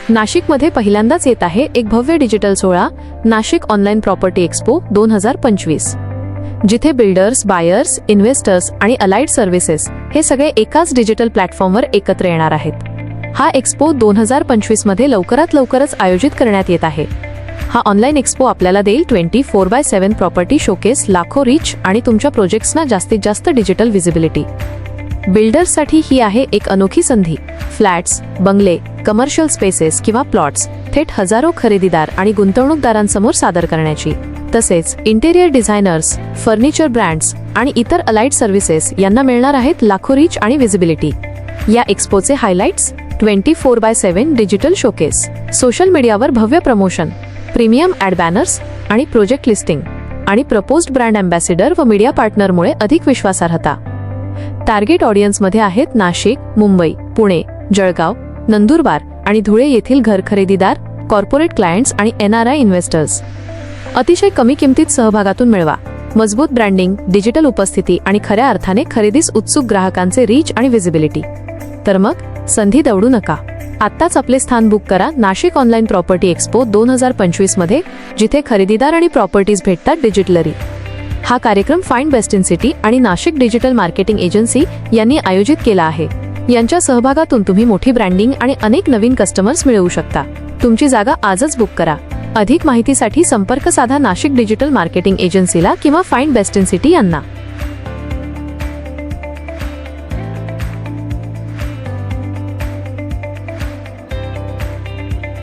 नाशिकमध्ये पहिल्यांदाच येत आहे एक भव्य डिजिटल सोहळा, नाशिक ऑनलाईन प्रॉपर्टी एक्स्पो 2025, जिथे बिल्डर्स, बायर्स, इन्व्हेस्टर्स आणि अलाइड सर्व्हिसेस हे सगळे एकाच डिजिटल प्लॅटफॉर्मवर एकत्र येणार आहेत. हा एक्स्पो 2025 मध्ये लवकरात लवकरच आयोजित करण्यात येत आहे. हा ऑनलाईन एक्स्पो आपल्याला देईल 24/7 प्रॉपर्टी शोकेस, लाखो रीच आणि तुमच्या प्रोजेक्ट्सना जास्तीत जास्त डिजिटल व्हिजिबिलिटी. बिल्डर्ससाठी ही आहे एक अनोखी संधी. फ्लॅट्स, बंगले, कमर्शियल स्पेसेस किंवा प्लॉट्स थेट हजारो खरेदीदार आणि गुंतवणूकदारांसमोर सादर करण्याची. तसेच इंटेरियर डिझायनर्स, फर्निचर ब्रँड्स आणि इतर अलाइड सर्व्हिसेस यांना मिळणार आहेत लाखो रीच आणि व्हिजिबिलिटी. या एक्स्पोचे हायलाइट्स 24/7 डिजिटल शोकेस, सोशल मीडियावर भव्य प्रमोशन, प्रीमियम ॲड बॅनर्स आणि प्रोजेक्ट लिस्टिंग आणि प्रपोज्ड ब्रँड अँबॅसिडर व मीडिया पार्टनरमुळे अधिक विश्वासार्हता. टार्गेट ऑडियन्समध्ये आहेत नाशिक, मुंबई, पुणे, जळगाव, नंदुरबार आणि धुळे येथील घर खरेदीदार, कॉर्पोरेट क्लायंट्स आणि NRI इन्व्हेस्टर्स. अतिशय कमी किमतीत सहभागातून मिळवा मजबूत ब्रँडिंग, डिजिटल उपस्थिती आणि खऱ्या अर्थाने खरेदीस उत्सुक ग्राहकांचे रीच आणि व्हिजिबिलिटी. तर मग संधी दवडू नका. आत्ताच आपले स्थान बुक करा नाशिक ऑनलाईन प्रॉपर्टी एक्स्पो 2025 मध्ये, जिथे खरेदीदार आणि प्रॉपर्टीज भेटतात डिजिटलरी. हा कार्यक्रम फाइंड बेस्ट इन सिटी आणि नाशिक डिजिटल मार्केटिंग एजन्सी यांनी आयोजित केला आहे. यांच्या सहभागातून तुम्ही मोठी ब्रँडिंग आणि अनेक नवीन कस्टमर्स मिळवू शकता. तुमची जागा आजच बुक करा. अधिक माहितीसाठी संपर्क साधा नाशिक डिजिटल मार्केटिंग एजन्सीला किंवा फाइंड बेस्ट इन सिटी यांना.